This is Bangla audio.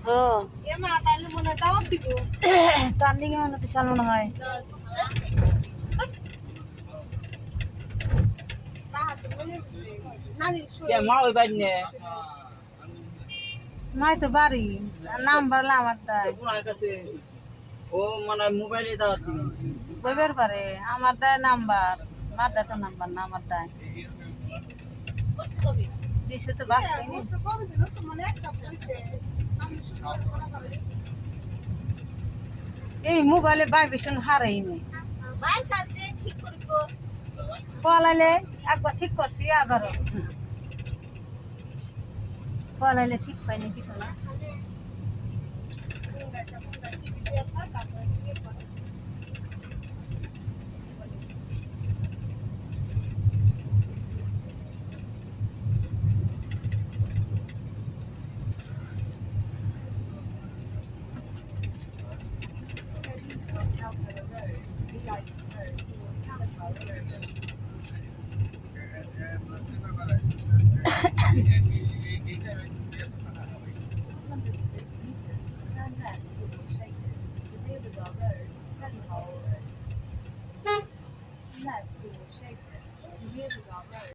ও মা তাইলে মনে হয় দাওয়াত দিব। তার লিগে মনে হচ্ছে মনে হয় বাহাতে বলে দিছে নানি কে মা ওই বাড়ি নে মাই তো বাড়ি নাম্বার আমার দায় ওনার কাছে ও মানে মোবাইলে দাওয়াত দিয়েছি কইবার পারে আমার দায় নাম্বার মার দায় তো নাম্বার না আমার দায় দিছে তো বাস পাইনি বলছে কবে দিন তো মানে এক সপ্তাহ হইছে সামনে শুক্রবার করা হবে। এই মোবাইলে ভাইব্রেশন হারাই নেই ভাই কালকে ঠিক করব। পলাইলে একবার ঠিক করছি আবারও পলাইলে ঠিক পাইনি কিছু না